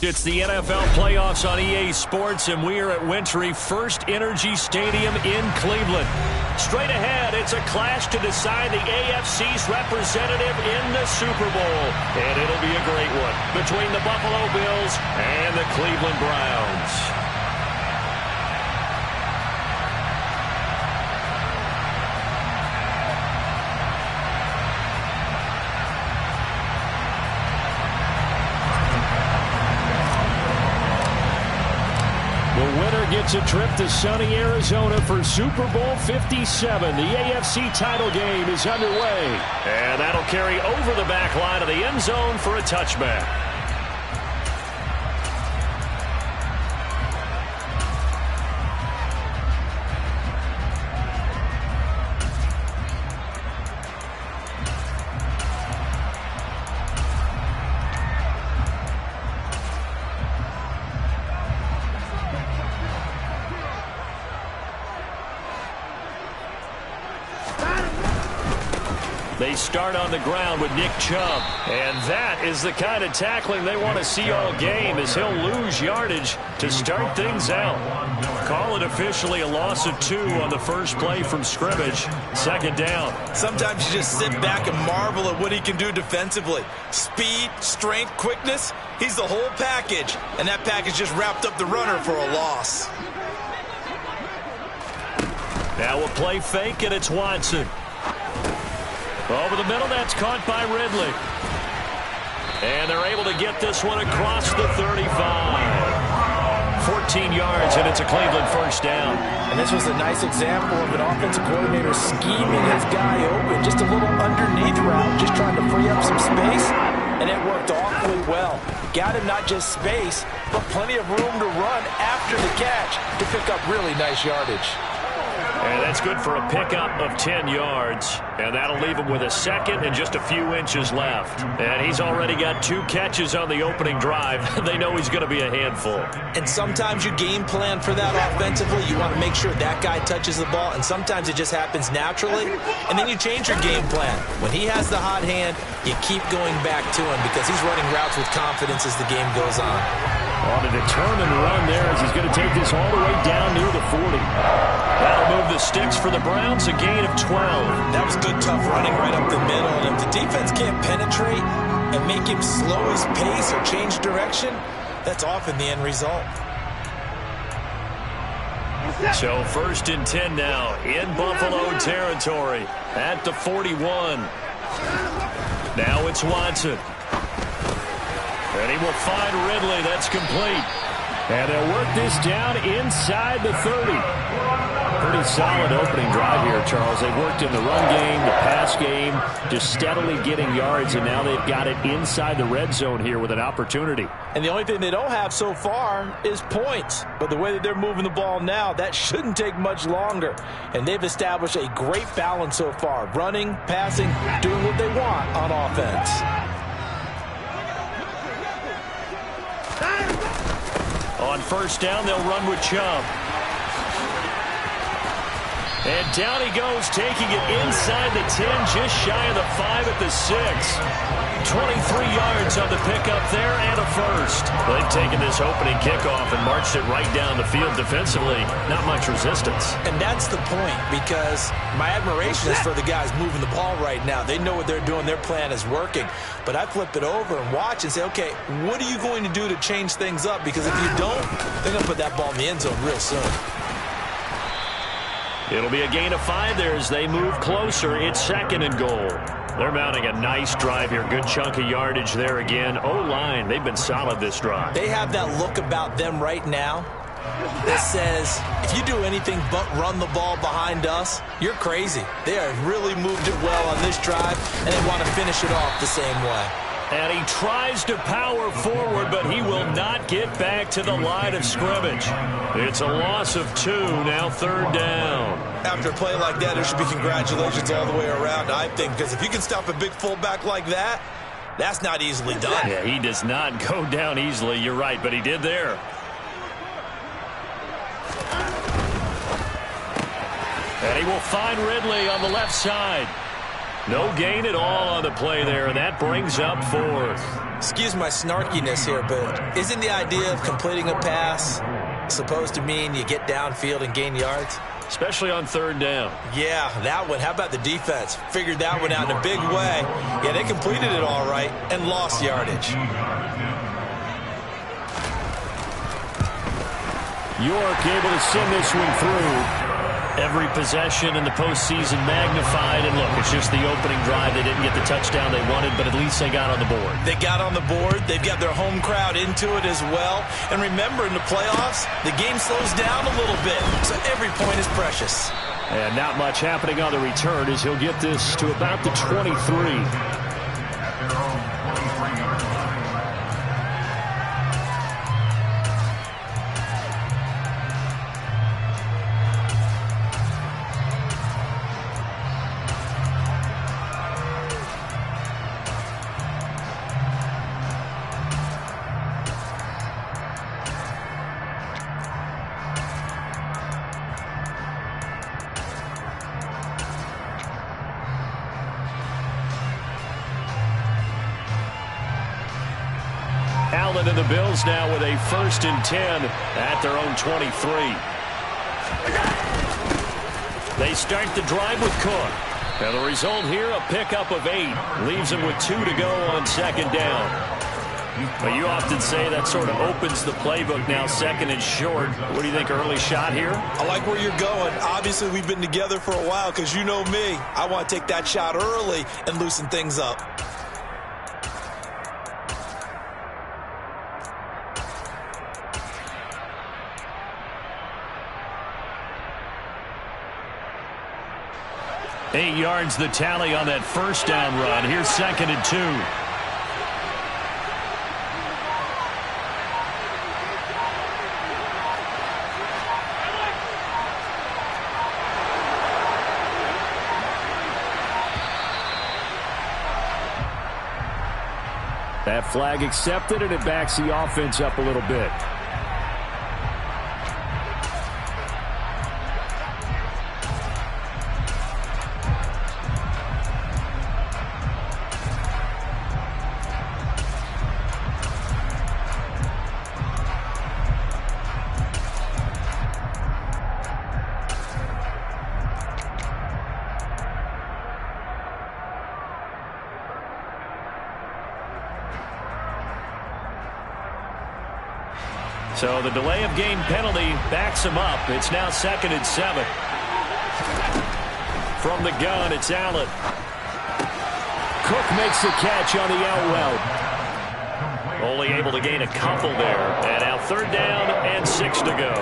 It's the NFL playoffs on EA Sports, and we are at Wintry First Energy Stadium in Cleveland. Straight ahead, it's a clash to decide the AFC's representative in the Super Bowl. And it'll be a great one between the Buffalo Bills and the Cleveland Browns. Gets a trip to sunny Arizona for Super Bowl 57. The AFC title game is underway. And that'll carry over the back line of the end zone for a touchback. They start on the ground with Nick Chubb. And that is the kind of tackling they want to see all game, as he'll lose yardage to start things out. Call it officially a loss of 2 on the first play from scrimmage. Second down. Sometimes you just sit back and marvel at what he can do defensively. Speed, strength, quickness. He's the whole package. And that package just wrapped up the runner for a loss. Now a play fake, and it's Watson. Over the middle, that's caught by Ridley. And they're able to get this one across the 35. 14 yards, and it's a Cleveland first down. And this was a nice example of an offensive coordinator scheming his guy open. Just a little underneath route, just trying to free up some space. And it worked awfully well. Got him not just space, but plenty of room to run after the catch to pick up really nice yardage. And that's good for a pickup of 10 yards. And that'll leave him with a second and just a few inches left. And he's already got 2 catches on the opening drive. They know he's going to be a handful. And sometimes you game plan for that offensively. You want to make sure that guy touches the ball. And sometimes it just happens naturally. And then you change your game plan. When he has the hot hand, you keep going back to him because he's running routes with confidence as the game goes on. On a determined run there as he's going to take this all the way down near the 40. That'll move the sticks for the Browns, a gain of 12. That was good, tough running right up the middle. And if the defense can't penetrate and make him slow his pace or change direction, that's often the end result. So first and 10 now in Buffalo territory at the 41. Now it's Watson. And he will find Ridley. That's complete. And they'll work this down inside the 30. Pretty solid opening drive here, Charles. They've worked in the run game, the pass game, just steadily getting yards, and now they've got it inside the red zone here with an opportunity. And the only thing they don't have so far is points. But the way that they're moving the ball now, that shouldn't take much longer. And they've established a great balance so far. Running, passing, doing what they want on offense. On first down, they'll run with Chubb. And down he goes, taking it inside the 10, just shy of the 5 at the 6. 23 yards on the pickup there and a first. They've taken this opening kickoff and marched it right down the field defensively. Not much resistance. And that's the point, because my admiration is for the guys moving the ball right now. They know what they're doing. Their plan is working. But I flip it over and watch and say, okay, what are you going to do to change things up? Because if you don't, they're going to put that ball in the end zone real soon. It'll be a gain of 5 there as they move closer. It's second and goal. They're mounting a nice drive here. Good chunk of yardage there again. O-line, they've been solid this drive. They have that look about them right now that says, if you do anything but run the ball behind us, you're crazy. They have really moved it well on this drive, and they want to finish it off the same way. And he tries to power forward, but he will not get back to the line of scrimmage. It's a loss of 2, now third down. After a play like that, there should be congratulations all the way around, I think, because if you can stop a big fullback like that, that's not easily done. Yeah, he does not go down easily, you're right, but he did there. And he will find Ridley on the left side. No gain at all on the play there, and that brings up 4th. Excuse my snarkiness here, but isn't the idea of completing a pass supposed to mean you get downfield and gain yards? Especially on third down. Yeah, that one. How about the defense? Figured that one out in a big way. Yeah, they completed it all right and lost yardage. York able to send this one through. Every possession in the postseason magnified. And look, it's just the opening drive. They didn't get the touchdown they wanted, but at least they got on the board. They got on the board. They've got their home crowd into it as well. And remember, in the playoffs, the game slows down a little bit, so every point is precious. And not much happening on the return as he'll get this to about the 23. Allen and the Bills now with a 1st and 10 at their own 23. They start the drive with Cook. And the result here, a pickup of 8. Leaves them with 2 to go on 2nd down. But you often say that sort of opens the playbook now, 2nd and short. What do you think, early shot here? I like where you're going. Obviously, we've been together for a while because you know me. I want to take that shot early and loosen things up. Eight yards the tally on that 1st down run. Here's 2nd and 2. That flag accepted, and it backs the offense up a little bit. So the delay of game penalty backs him up. It's now 2nd and 7. From the gun, it's Allen. Cook makes the catch on the out route. Only able to gain a couple there. And now 3rd down and 6 to go.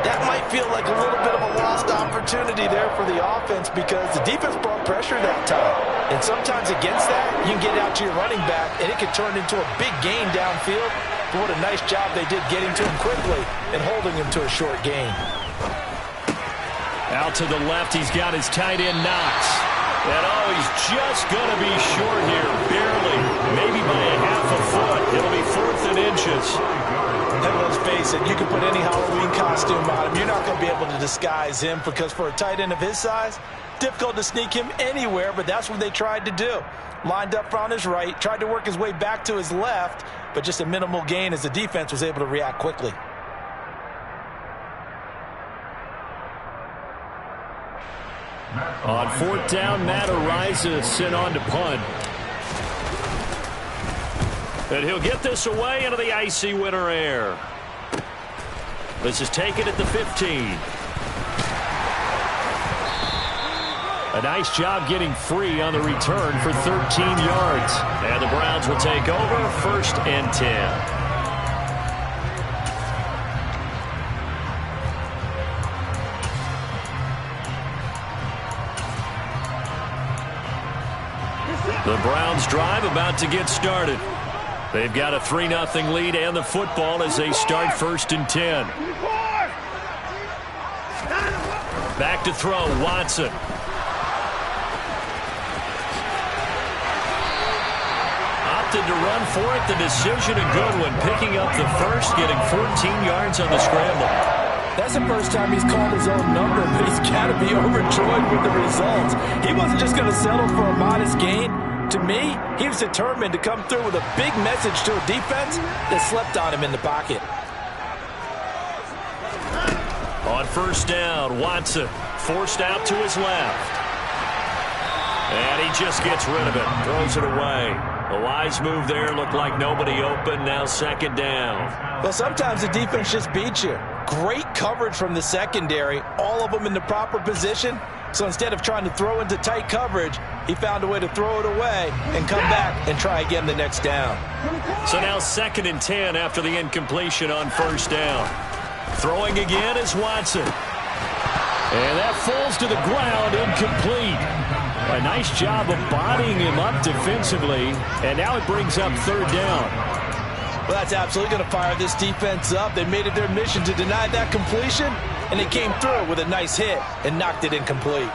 That might feel like a little bit of a lost opportunity there for the offense because the defense brought pressure that time. And sometimes against that, you can get out to your running back, and it can turn into a big gain downfield. But what a nice job they did getting to him quickly and holding him to a short gain. Out to the left, he's got his tight end Knox. And he's just going to be short here, barely, maybe by a half a foot. It'll be 4th and inches. And let's face it, you can put any Halloween costume on him. You're not going to be able to disguise him because for a tight end of his size, difficult to sneak him anywhere, but that's what they tried to do. Lined up on his right, tried to work his way back to his left, but just a minimal gain as the defense was able to react quickly. On 4th down, Matt Ariza sent on to punt. And he'll get this away into the icy winter air. This is taken at the 15. A nice job getting free on the return for 13 yards. And the Browns will take over 1st and 10. The Browns drive about to get started. They've got a 3-0 lead and the football as they start 1st and 10. Back to throw, Watson. Opted to run for it. The decision a good one. Picking up the first, getting 14 yards on the scramble. That's the first time he's called his own number, but he's got to be overjoyed with the results. He wasn't just going to settle for a modest gain. To me, he was determined to come through with a big message to a defense that slept on him in the pocket. On first down, Watson forced out to his left. And he just gets rid of it, throws it away. A wise move there, looked like nobody open, now second down. Well, sometimes the defense just beats you. Great coverage from the secondary, all of them in the proper position. So instead of trying to throw into tight coverage, he found a way to throw it away and come back and try again the next down. So now 2nd and 10 after the incompletion on first down. Throwing again is Watson. And that falls to the ground, incomplete. A nice job of bodying him up defensively, and now it brings up 3rd down. Well, that's absolutely going to fire this defense up. They made it their mission to deny that completion, and they came through with a nice hit and knocked it incomplete.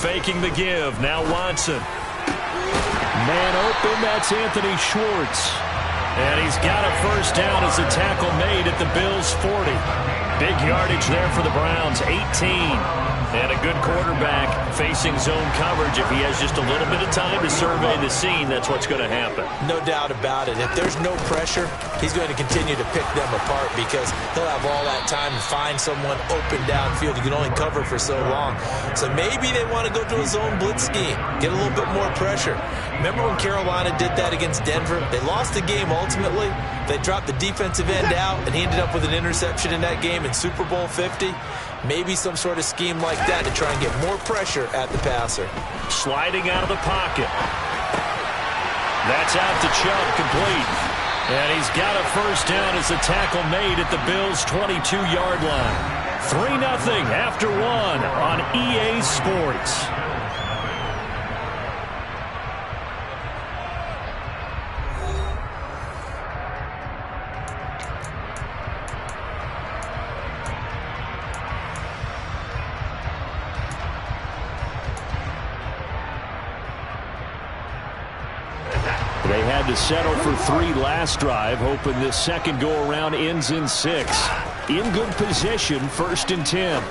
Faking the give, now Watson. Man open, that's Anthony Schwartz. And he's got a first down as the tackle made at the Bills' 40. Big yardage there for the Browns, 18. And a good quarterback facing zone coverage. If he has just a little bit of time to survey the scene, that's what's going to happen. No doubt about it. If there's no pressure, he's going to continue to pick them apart because he'll have all that time to find someone open downfield. You can only cover for so long. So maybe they want to go to a zone blitz scheme, get a little bit more pressure. Remember when Carolina did that against Denver? They lost the game ultimately. They dropped the defensive end out, and he ended up with an interception in that game in Super Bowl 50. Maybe some sort of scheme like that to try and get more pressure at the passer. Sliding out of the pocket. That's out to Chubb, complete. And he's got a first down as the tackle made at the Bills' 22-yard line. 3-0 after 1 on EA Sports. They had to settle for 3 last drive, hoping this second go-around ends in 6. In good position, 1st and 10.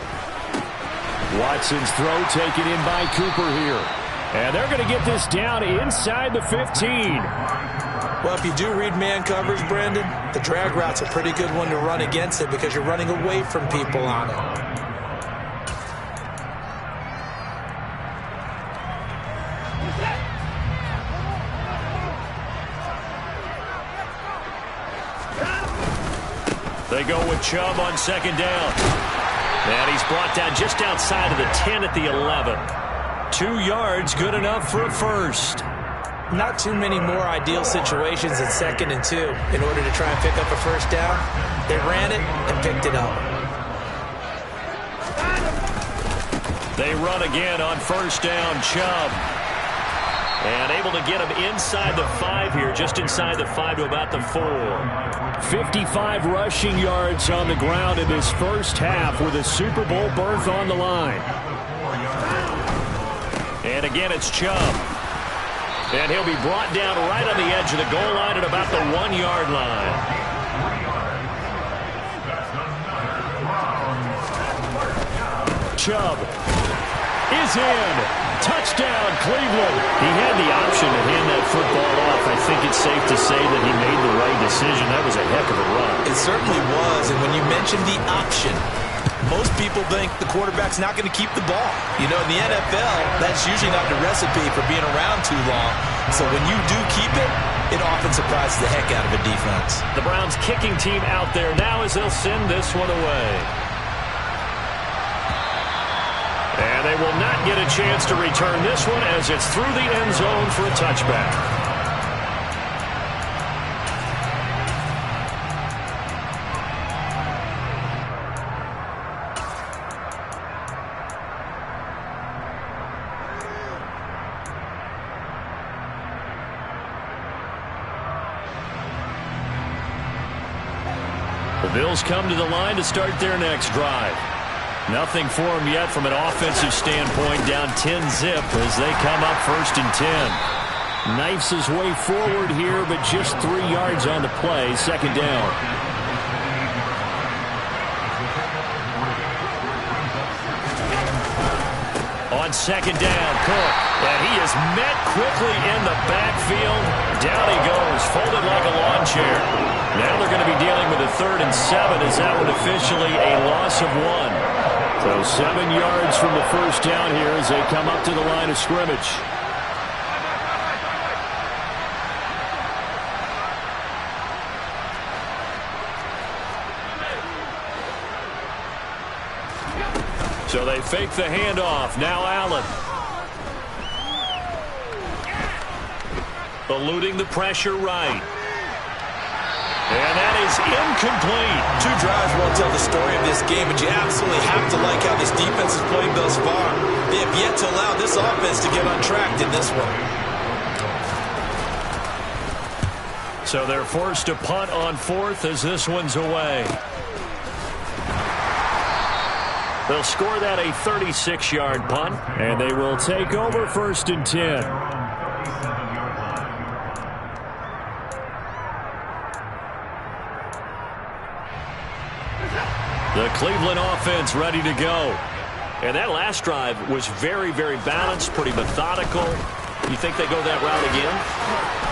Watson's throw taken in by Cooper here. And they're going to get this down inside the 15. Well, if you do read man coverage, Brandon, the drag route's a pretty good one to run against it because you're running away from people on it. They go with Chubb on 2nd down. And he's brought down just outside of the 10 at the 11. 2 yards, good enough for a first. Not too many more ideal situations in 2nd and 2 in order to try and pick up a first down. They ran it and picked it up. They run again on first down, Chubb. And able to get him inside the 5 here, just inside the 5 to about the 4. 55 rushing yards on the ground in this first half with a Super Bowl berth on the line. And again, it's Chubb. And he'll be brought down right on the edge of the goal line at about the 1-yard line. Chubb is in. Touchdown, Cleveland. He had the option to hand that football off. I think it's safe to say that he made the right decision. That was a heck of a run. It certainly was. And when you mention the option, most people think the quarterback's not going to keep the ball. You know, in the NFL, that's usually not the recipe for being around too long. So when you do keep it, it often surprises the heck out of a defense. The Browns kicking team out there now as they'll send this one away. And they will not get a chance to return this one as it's through the end zone for a touchback. The Bills come to the line to start their next drive. Nothing for them yet from an offensive standpoint, down 10-zip as they come up 1st and 10. Knifes his way forward here, but just 3 yards on the play, 2nd down. On On second down, Cook. And he is met quickly in the backfield. Down he goes, folded like a lawn chair. Now they're going to be dealing with a 3rd and 7 as that one officially a loss of 1. So 7 yards from the first down here as they come up to the line of scrimmage. So they fake the handoff. Now Allen. Eluding the pressure right. And that is incomplete. 2 drives won't tell the story of this game, but you absolutely have to like how this defense is playing thus far. They have yet to allow this offense to get untracked in this one. So they're forced to punt on 4th as this one's away. They'll score that a 36-yard punt, and they will take over 1st and 10. The Cleveland offense ready to go. And that last drive was very, very balanced, pretty methodical. You think they go that route again?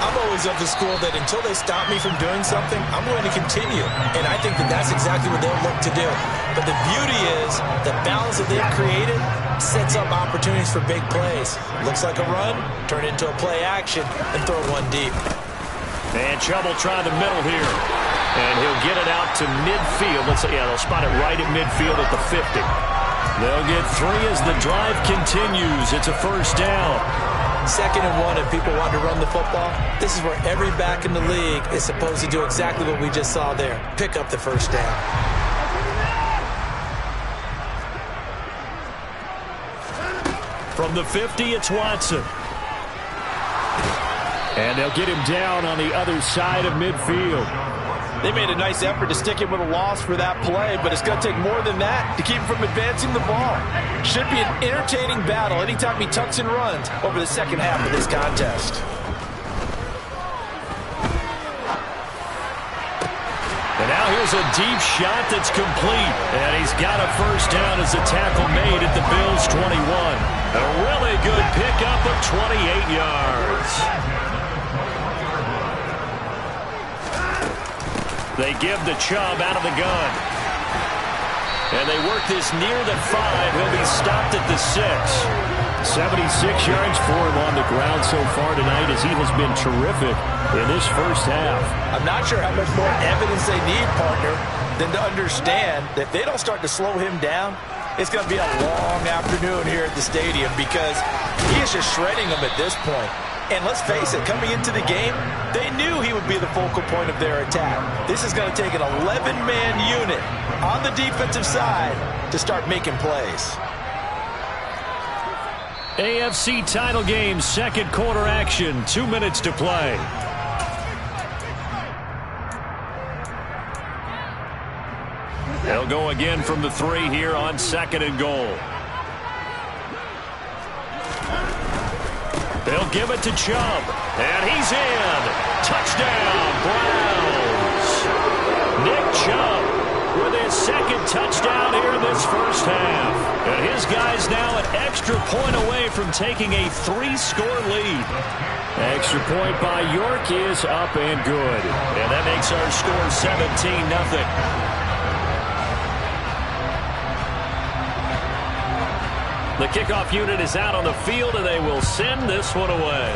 I'm always of the school that until they stop me from doing something, I'm going to continue. And I think that that's exactly what they'll look to do. But the beauty is the balance that they've created sets up opportunities for big plays. Looks like a run, turn into a play action, and throw one deep. And Chubb will try the middle here. And he'll get it out to midfield. They'll spot it right at midfield at the 50. They'll get 3 as the drive continues. It's a 1st down. 2nd and 1, and people want to run the football. This is where every back in the league is supposed to do exactly what we just saw there. Pick up the 1st down. From the 50, it's Watson. And they'll get him down on the other side of midfield. They made a nice effort to stick him with a loss for that play, but it's going to take more than that to keep him from advancing the ball. Should be an entertaining battle anytime he tucks and runs over the second half of this contest. And now here's a deep shot that's complete. And he's got a 1st down as the tackle made at the Bills' 21. A really good pickup of 28 yards. They give the Chubb out of the gun. And they work this near the 5. He'll be stopped at the 6. 76 yards for him on the ground so far tonight as he has been terrific in this first half. I'm not sure how much more evidence they need, partner, than to understand that if they don't start to slow him down, it's going to be a long afternoon here at the stadium because he is just shredding them at this point. And let's face it, coming into the game, they knew he would be the focal point of their attack. This is going to take an 11-man unit on the defensive side to start making plays. AFC title game, 2nd quarter action, 2 minutes to play. They'll go again from the 3 here on 2nd and goal. They'll give it to Chubb, and he's in. Touchdown, Browns. Nick Chubb with his 2nd touchdown here in this first half. And his guy's now an extra point away from taking a 3-score lead. Extra point by York is up and good. And that makes our score 17-0. The kickoff unit is out on the field, and they will send this one away.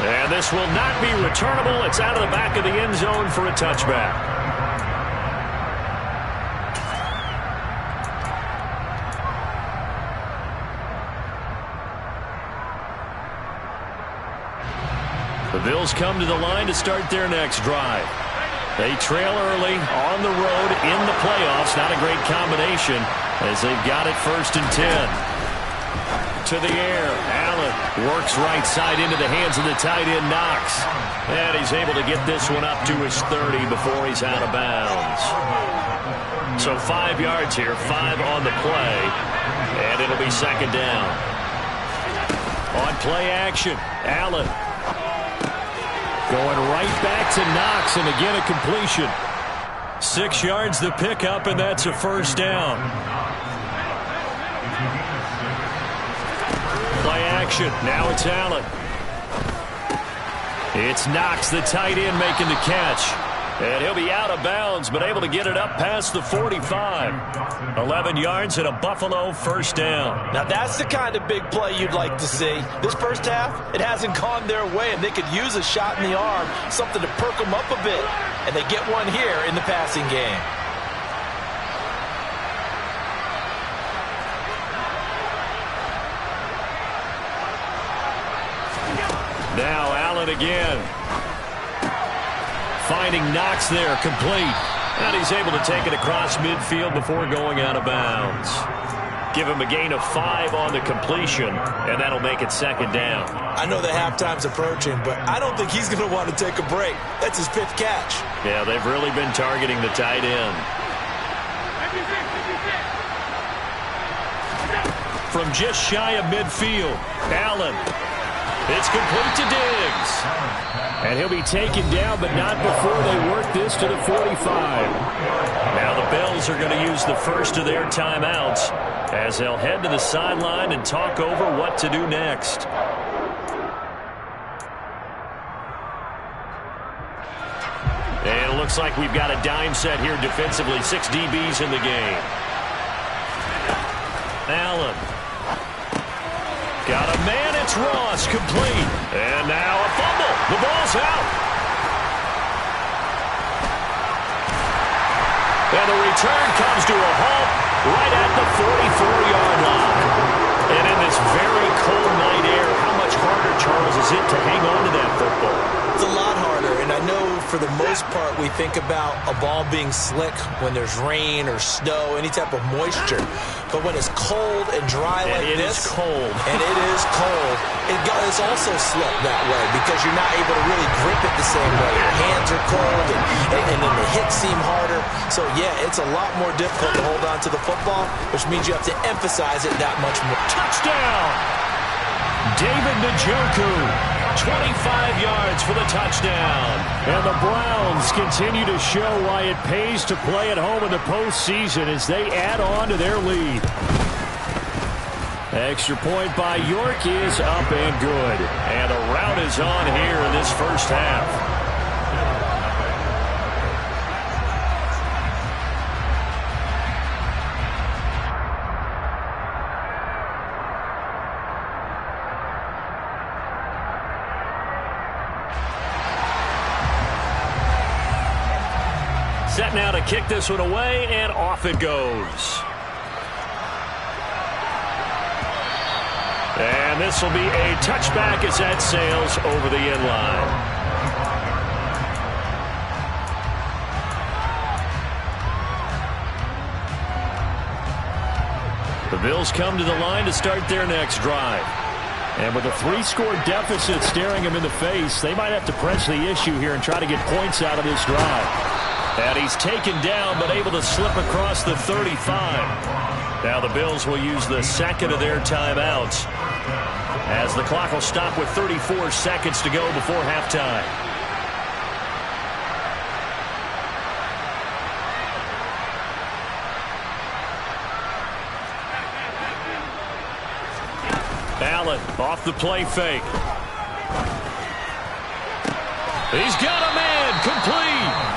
And this will not be returnable. It's out of the back of the end zone for a touchback. The Bills come to the line to start their next drive. They trail early on the road in the playoffs. Not a great combination as they've got it 1st and 10. To the air. Allen works right side into the hands of the tight end Knox. And he's able to get this one up to his 30 before he's out of bounds. So 5 yards here, 5 on the play. And it'll be 2nd down. On play action, Allen. Going right back to Knox, and again a completion. 6 yards the pickup, and that's a 1st down. action. Now it's Allen. It's Knox, the tight end, making the catch. And he'll be out of bounds, but able to get it up past the 45. 11 yards and a Buffalo first down. Now that's the kind of big play you'd like to see. This first half, it hasn't gone their way, and they could use a shot in the arm, something to perk them up a bit. And they get one here in the passing game. Now Allen again. Finding Knox there, complete. And he's able to take it across midfield before going out of bounds. Give him a gain of 5 on the completion, and that'll make it second down. I know the halftime's approaching, but I don't think he's going to want to take a break. That's his 5th catch. Yeah, they've really been targeting the tight end. From just shy of midfield, Allen. It's complete to Diggs. And he'll be taken down, but not before they work this to the 45. Now the Bills are going to use the first of their timeouts as they'll head to the sideline and talk over what to do next. And it looks like we've got a dime set here defensively. 6 DBs in the game. Allen. Got a man, it's Ross, complete. And now a fumble. The ball's out. And the return comes to a halt right at the 44-yard line. And in this very cold night air, how much harder, Charles, is it to hang on to that football? It's a lot harder, and I know for the most part we think about a ball being slick when there's rain or snow, any type of moisture. But when it's cold and dry like this, it is cold. And it is cold, it's also slick that way because you're not able to really grip it the same way. Your hands are cold, and then the hits seem harder. So, yeah, it's a lot more difficult to hold on to the football, which means you have to emphasize it that much more. Touchdown! David Njoku. 25 yards for the touchdown. And the Browns continue to show why it pays to play at home in the postseason as they add on to their lead. Extra point by York is up and good. And a rout is on here in this first half. Set now to kick this one away, and off it goes. And this will be a touchback as that sails over the end line. The Bills come to the line to start their next drive. And with a 3-score deficit staring them in the face, they might have to press the issue here and try to get points out of this drive. And he's taken down, but able to slip across the 35. Now the Bills will use the second of their timeouts as the clock will stop with 34 seconds to go before halftime. Allen off the play fake. He's got a man, complete.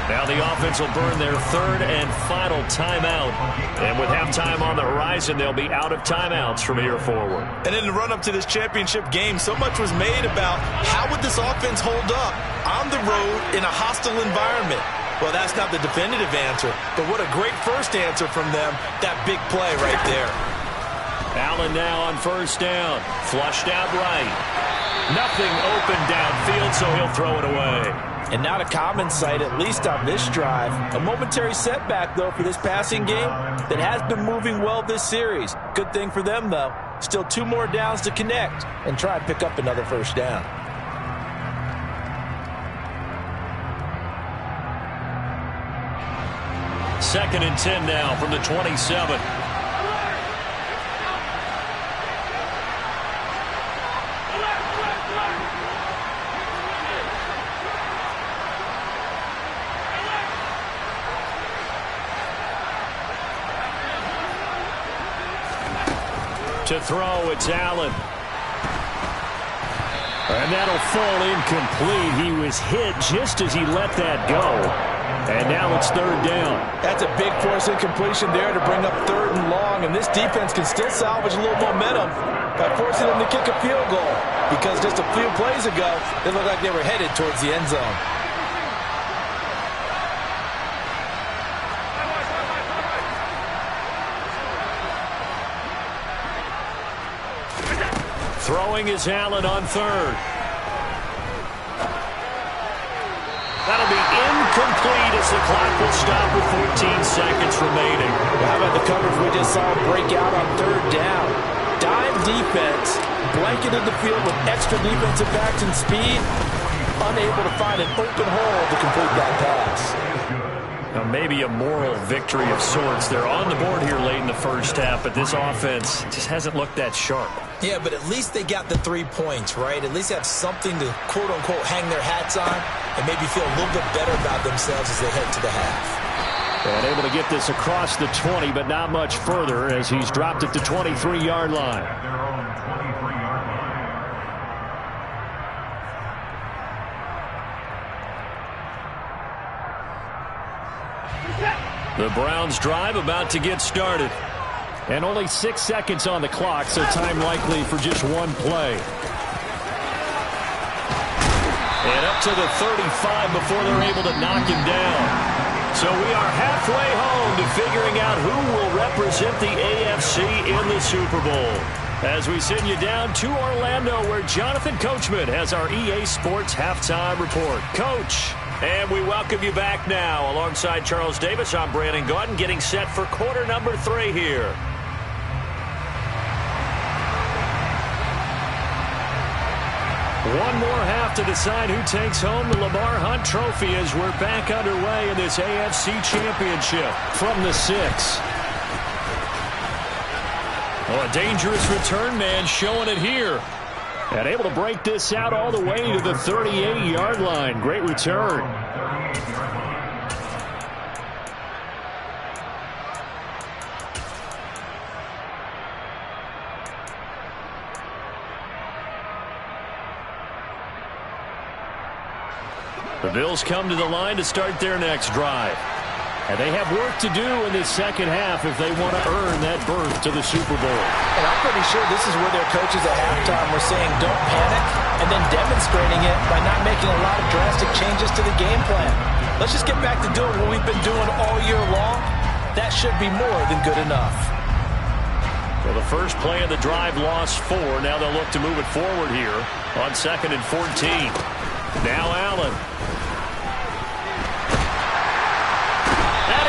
Now the offense will burn their third and final timeout. And with halftime on the horizon, they'll be out of timeouts from here forward. And in the run-up to this championship game, so much was made about how would this offense hold up on the road in a hostile environment. Well, that's not the definitive answer, but what a great first answer from them, that big play right there. Allen now on first down, flushed out right. Nothing open downfield, so he'll throw it away. And not a common sight, at least on this drive. A momentary setback, though, for this passing game that has been moving well this series. Good thing for them, though. Still 2 more downs to connect and try and pick up another first down. Second and 10 now from the 27. To throw, it's Allen. And that'll fall incomplete. He was hit just as he let that go. And now it's third down. That's a big force incompletion there to bring up third and long. And this defense can still salvage a little momentum by forcing them to kick a field goal. Because just a few plays ago, it looked like they were headed towards the end zone. Throwing is Allen on third. That'll be incomplete as the clock will stop with 14 seconds remaining. Well, how about the coverage we just saw break out on third down? Dime defense, blanketed the field with extra defensive backs and speed, unable to find an open hole to complete that pass. Now maybe a moral victory of sorts. They're on the board here late in the first half, but this offense just hasn't looked that sharp. Yeah, but at least they got the 3 points, right? At least have something to, quote-unquote, hang their hats on and maybe feel a little bit better about themselves as they head to the half. And able to get this across the 20, but not much further as he's dropped it to 23-yard line. The Browns drive about to get started. And only 6 seconds on the clock, so time likely for just one play. And up to the 35 before they're able to knock him down. So we are halfway home to figuring out who will represent the AFC in the Super Bowl. As we send you down to Orlando, where Jonathan Coachman has our EA Sports Halftime Report. Coach, and we welcome you back now. Alongside Charles Davis, I'm Brandon Gaudin, getting set for quarter number 3 here. One more half to decide who takes home the Lamar Hunt Trophy as we're back underway in this AFC Championship. From the 6. Oh, a dangerous return man showing it here. And able to break this out all the way to the 38-yard line. Great return. The Bills come to the line to start their next drive. And they have work to do in this second half if they want to earn that berth to the Super Bowl. And I'm pretty sure this is where their coaches at halftime were saying don't panic and then demonstrating it by not making a lot of drastic changes to the game plan. Let's just get back to doing what we've been doing all year long. That should be more than good enough. Well, the first play of the drive lost 4. Now they'll look to move it forward here on 2nd and 14. Now Allen.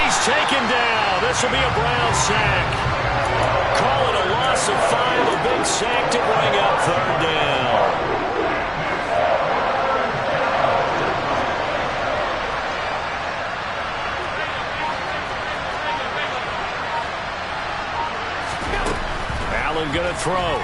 He's taken down. This will be a Brown sack. Call it a loss of 5. A big sack to bring up third down. Allen going to throw.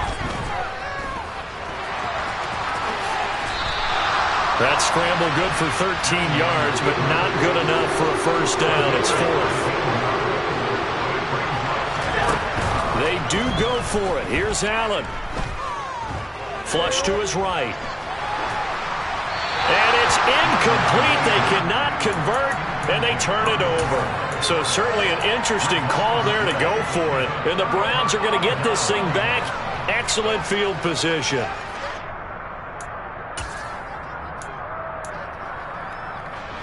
That scramble good for 13 yards, but not good enough for a first down. It's 4th. They do go for it. Here's Allen. Flush to his right. And it's incomplete. They cannot convert, and they turn it over. So certainly an interesting call there to go for it. And the Browns are going to get this thing back. Excellent field position.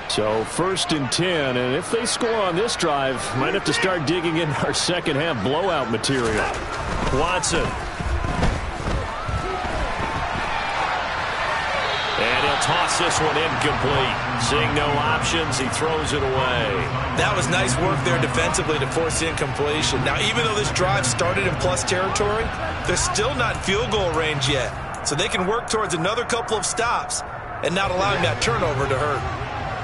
So 1st and 10, and if they score on this drive, might have to start digging in our second half blowout material. Watson. And he'll toss this one incomplete. Seeing no options, he throws it away. That was nice work there defensively to force the incompletion. Now, even though this drive started in plus territory, they're still not in field goal range yet. So they can work towards another couple of stops and not allowing that turnover to hurt.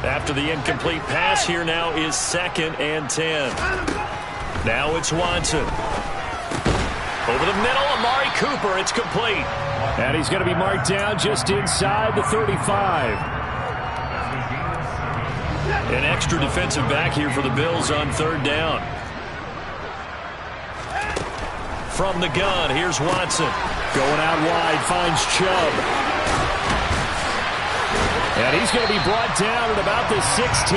After the incomplete pass, here now is 2nd and 10. Now it's Watson. Over the middle, Amari Cooper. It's complete. And he's going to be marked down just inside the 35. An extra defensive back here for the Bills on 3rd down. From the gun, here's Watson. Going out wide, finds Chubb. And he's going to be brought down at about the 16.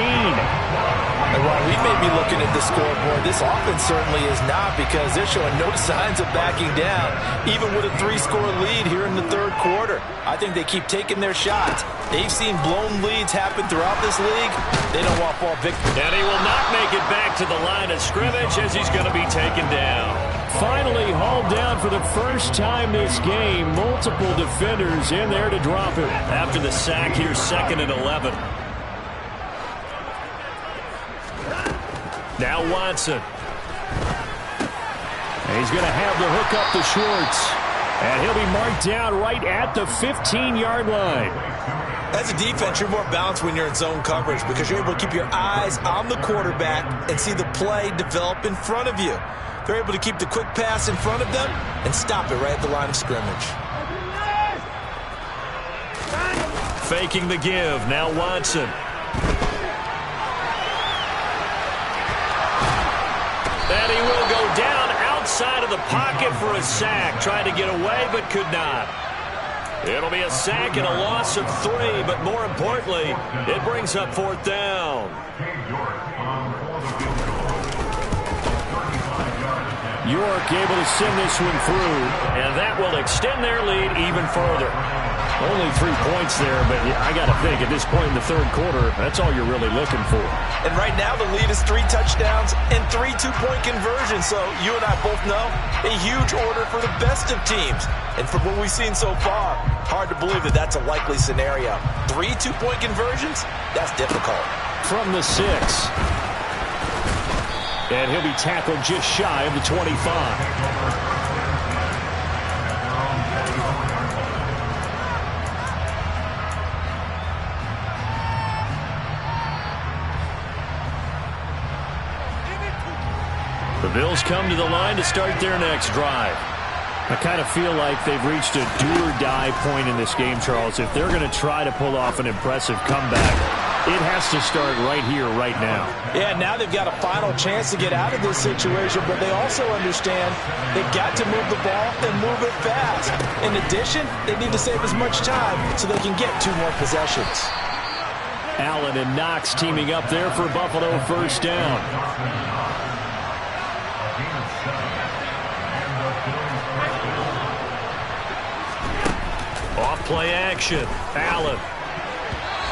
And while we may be looking at the scoreboard, this offense certainly is not, because they're showing no signs of backing down, even with a 3-score lead here in the third quarter. I think they keep taking their shots. They've seen blown leads happen throughout this league. They don't want to fall victim. And he will not make it back to the line of scrimmage as he's going to be taken down. Finally hauled down for the first time this game. Multiple defenders in there to drop him. After the sack, here's 2nd and 11. Now Watson. And he's going to have the hook up to Schwartz. And he'll be marked down right at the 15-yard line. As a defense, you're more balanced when you're in zone coverage, because you're able to keep your eyes on the quarterback and see the play develop in front of you. They're able to keep the quick pass in front of them and stop it right at the line of scrimmage. Faking the give. Now Watson. And he will go down outside of the pocket for a sack. Tried to get away, but could not. It'll be a sack and a loss of 3, but more importantly, it brings up 4th down. York able to send this one through. And that will extend their lead even further. Only 3 points there, but I got to think at this point in the third quarter, that's all you're really looking for. And right now the lead is 3 touchdowns and 3 two-point conversions. So you and I both know a huge order for the best of teams. And from what we've seen so far, hard to believe that that's a likely scenario. 3 two-point conversions? That's difficult. From the 6. And he'll be tackled just shy of the 25. The Bills come to the line to start their next drive. I kind of feel like they've reached a do-or-die point in this game, Charles. If they're going to try to pull off an impressive comeback, it has to start right here, right now. Yeah, now they've got a final chance to get out of this situation, but they also understand they've got to move the ball and move it fast. In addition, they need to save as much time so they can get 2 more possessions. Allen and Knox teaming up there for Buffalo first down. Off-play action. Allen.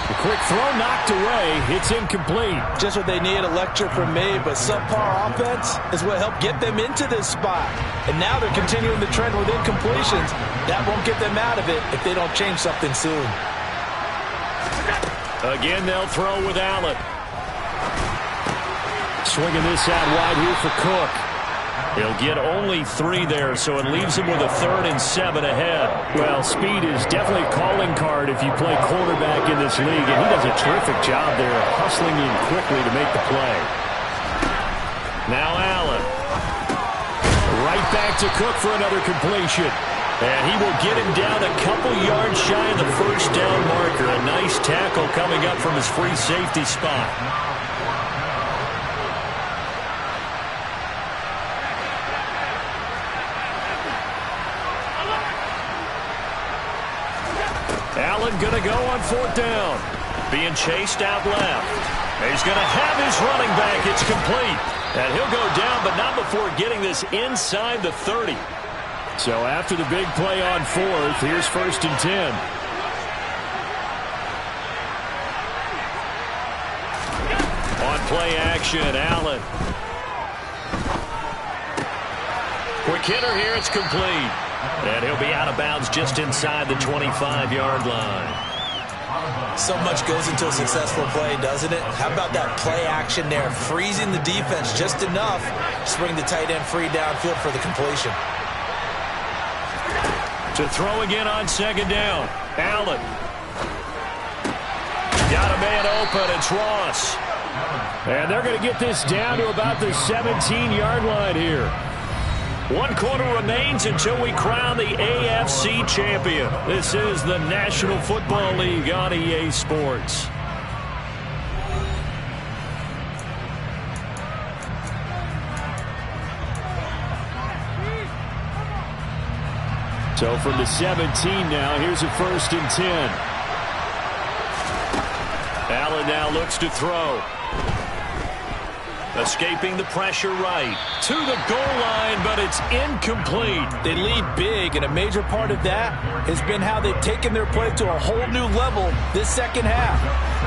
The quick throw knocked away. It's incomplete. Just what they need, a lecture from me, but subpar offense is what helped get them into this spot. And now they're continuing the trend with incompletions. That won't get them out of it if they don't change something soon. Again, they'll throw with Allen. Swinging this out wide here for Cook. He'll get only 3 there, so it leaves him with a 3rd and 7 ahead. Well, speed is definitely a calling card if you play quarterback in this league, and he does a terrific job there hustling in quickly to make the play. Now Allen. Right back to Cook for another completion. And he will get him down a couple yards shy of the first down marker. A nice tackle coming up from his free safety spot. Allen going to go on 4th down. Being chased out left. He's going to have his running back. It's complete. And he'll go down, but not before getting this inside the 30. So after the big play on 4th, here's 1st and 10. On play action, Allen. Quick hitter here, it's complete. And he'll be out of bounds just inside the 25-yard line. So much goes into a successful play, doesn't it? How about that play action there, freezing the defense just enough to bring the tight end free downfield for the completion. To throw again on 2nd down. Allen. Got a man open. It's Ross. And they're going to get this down to about the 17-yard line here. 1 quarter remains until we crown the AFC champion. This is the National Football League on EA Sports. So from the 17 now, here's a 1st and 10. Hamlin now looks to throw. Escaping the pressure right. To the goal line, but it's incomplete. They lead big, and a major part of that has been how they've taken their play to a whole new level this second half.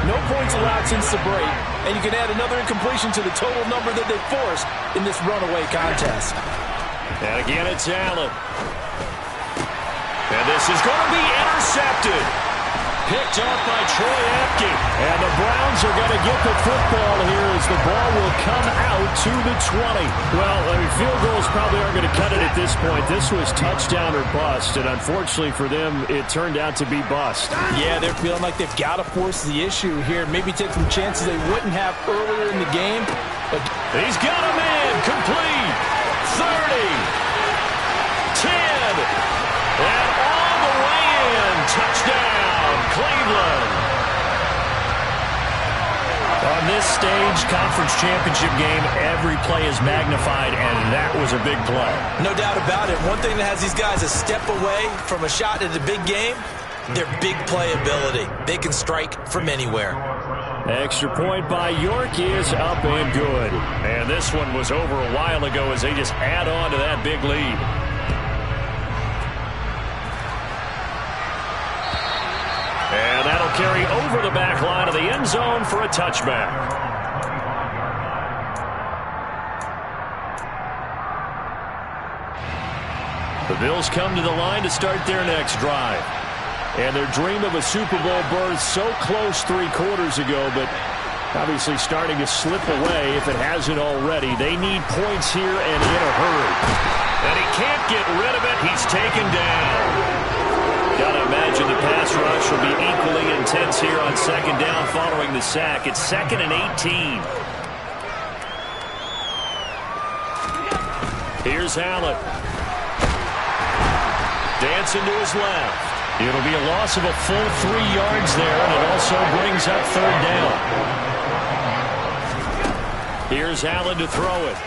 No points allowed since the break, and you can add another incompletion to the total number that they forced in this runaway contest. And again, it's Allen. And this is going to be intercepted. Picked off by Troy Apke. And the Browns are going to get the football here as the ball will come out to the 20. Well, I mean, field goals probably aren't going to cut it at this point. This was touchdown or bust, and unfortunately for them, it turned out to be bust. Yeah, they're feeling like they've got to force the issue here, maybe take some chances they wouldn't have earlier in the game. But he's got a man, complete. 30, 10, and all the way in. Touchdown, Cleveland. On this stage, conference championship game, every play is magnified, and that was a big play. No doubt about it. One thing that has these guys a step away from a shot at a big game, their big play ability. They can strike from anywhere. Extra point by York is up and good. And this one was over a while ago as they just add on to that big lead. And that'll carry over the back line of the end zone for a touchback. The Bills come to the line to start their next drive. And their dream of a Super Bowl berth so close 3 quarters ago, but obviously starting to slip away if it hasn't already. They need points here and in a hurry. And he can't get rid of it. He's taken down. Got to imagine the pass rush will be equally intense here on second down following the sack. It's 2nd and 18. Here's Allen. Dancing to his left. It'll be a loss of a full 3 yards there, and it also brings up 3rd down. Here's Allen to throw it.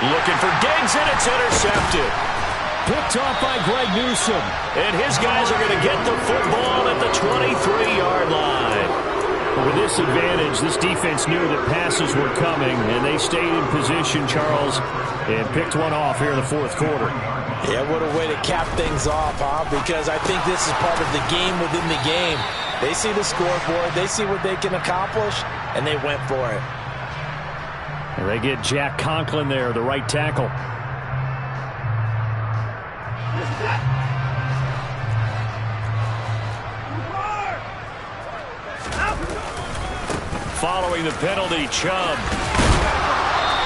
Looking for Diggs, and it's intercepted. Picked off by Greg Newsome. And his guys are going to get the football at the 23-yard line. With this advantage, this defense knew that passes were coming, and they stayed in position, Charles, and picked one off here in the 4th quarter. Yeah, what a way to cap things off, huh? Because I think this is part of the game within the game. They see the scoreboard, they see what they can accomplish, and they went for it. And they get Jack Conklin there, the right tackle. Following the penalty, Chubb.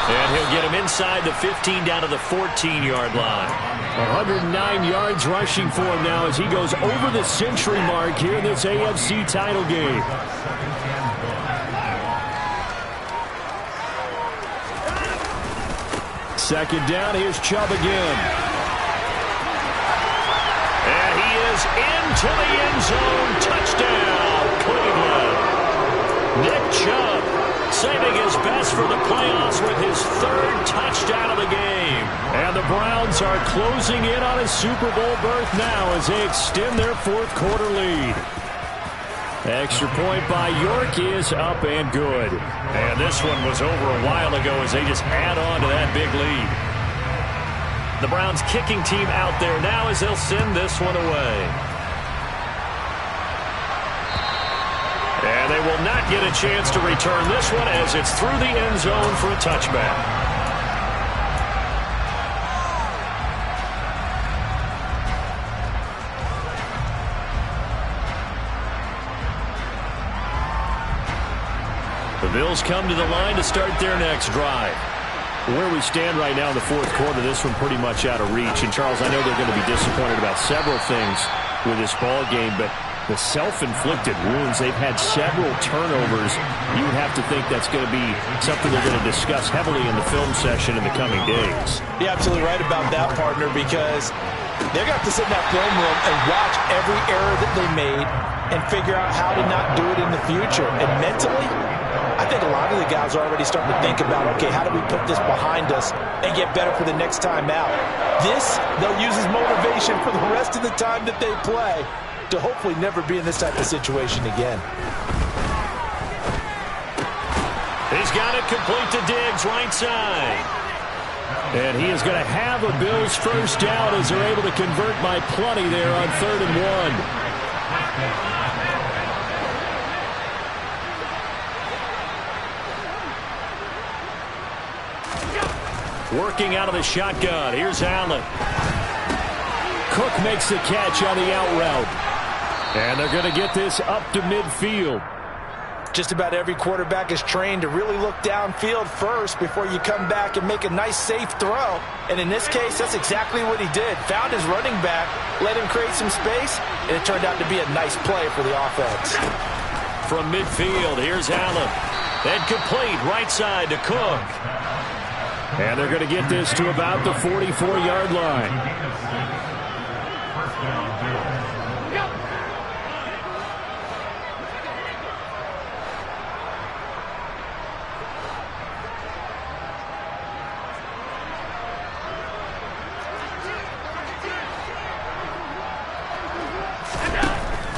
And he'll get him inside the 15 down to the 14-yard line. 109 yards rushing for him now as he goes over the century mark here in this AFC title game. Second down, here's Chubb again. And he is into the end zone. Touchdown, Cleveland. Nick Chubb saving his best for the playoffs with his 3rd touchdown of the game. And the Browns are closing in on a Super Bowl berth now as they extend their 4th quarter lead. Extra point by York is up and good. And this one was over a while ago as they just add on to that big lead. The Browns kicking team out there now as they'll send this one away. And they will not get a chance to return this one as it's through the end zone for a touchback. The Bills come to the line to start their next drive. Where we stand right now in the 4th quarter, this one pretty much out of reach. And, Charles, I know they're going to be disappointed about several things with this ball game, but the self-inflicted wounds, they've had several turnovers. You would have to think that's going to be something they're going to discuss heavily in the film session in the coming days. You're absolutely right about that, partner, because they're going to have to sit in that film room and watch every error that they made and figure out how to not do it in the future. And mentally, I think a lot of the guys are already starting to think about, okay, how do we put this behind us and get better for the next time out? This, they'll use as motivation for the rest of the time that they play to hopefully never be in this type of situation again. He's got it complete to Diggs, right side. And he is going to have a Bills first down as they're able to convert by plenty there on 3rd and 1. Working out of the shotgun. Here's Allen. Cook makes the catch on the out route. And they're going to get this up to midfield. Just about every quarterback is trained to really look downfield first before you come back and make a nice, safe throw. And in this case, that's exactly what he did. Found his running back, let him create some space, and it turned out to be a nice play for the offense. From midfield, here's Allen. And complete, right side to Cook. And they're going to get this to about the 44-yard line.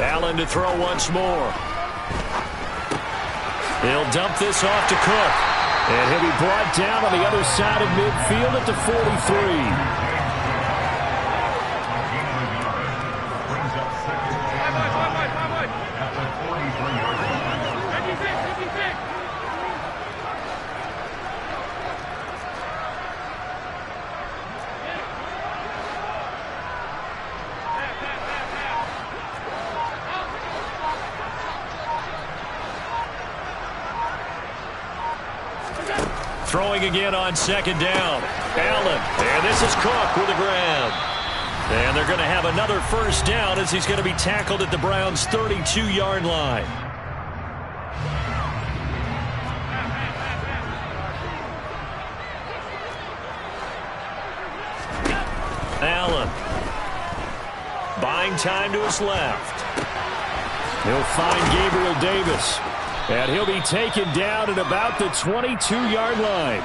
Allen to throw once more. He'll dump this off to Cook. And he'll be brought down on the other side of midfield at the 43. Throwing again on 2nd down. Allen. And this is Cook with the grab. And they're going to have another first down as he's going to be tackled at the Browns' 32-yard line. Allen. Buying time to his left. He'll find Gabriel Davis. And he'll be taken down at about the 22-yard line.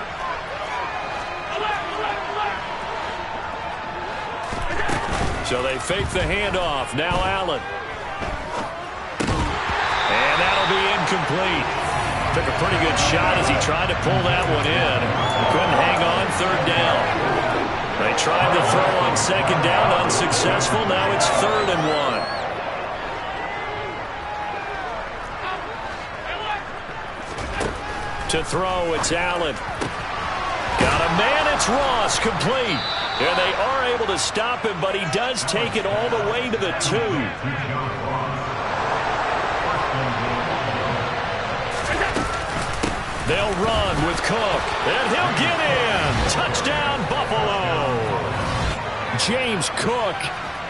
So they fake the handoff. Now Allen. And that'll be incomplete. Took a pretty good shot as he tried to pull that one in. Couldn't hang on 3rd down. They tried to throw on 2nd down. Unsuccessful. Now it's 3rd and 1. To throw, it's Allen. Got a man, it's Ross, complete. And they are able to stop him, but he does take it all the way to the 2. They'll run with Cook, and he'll get in. Touchdown, Buffalo. James Cook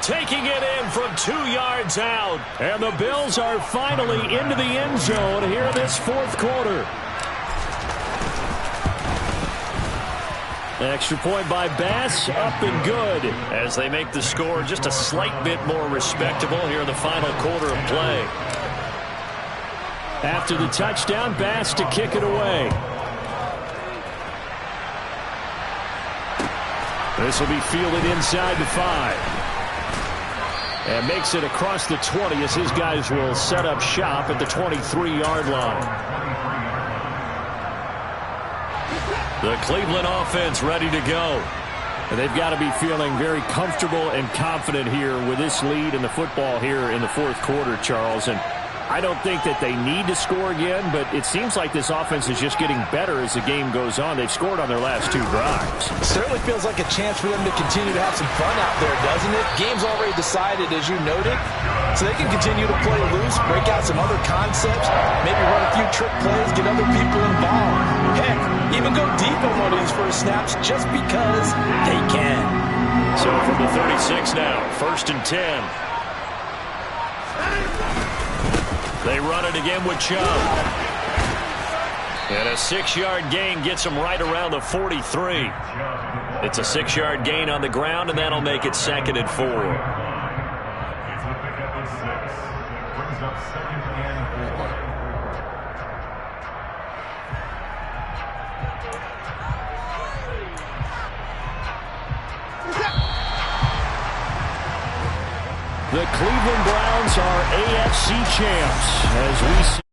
taking it in from 2 yards out. And the Bills are finally into the end zone here in this 4th quarter. Extra point by Bass, up and good. As they make the score just a slight bit more respectable here in the final quarter of play. After the touchdown, Bass to kick it away. This will be fielded inside the 5. And makes it across the 20 as his guys will set up shop at the 23-yard line. The Cleveland offense ready to go. And they've got to be feeling very comfortable and confident here with this lead in the football here in the 4th quarter, Charles. And I don't think that they need to score again, but it seems like this offense is just getting better as the game goes on. They've scored on their last 2 drives. Certainly feels like a chance for them to continue to have some fun out there, doesn't it? Game's already decided, as you noted, so they can continue to play loose, break out some other concepts, maybe run a few trick plays, get other people involved. Heck, even go deep on one of these first snaps just because they can. So from the 36 now, 1st and 10. They run it again with Chubb. And a 6-yard gain gets them right around the 43. It's a 6-yard gain on the ground, and that'll make it 2nd and 4. The Cleveland Browns are AFC champs as we see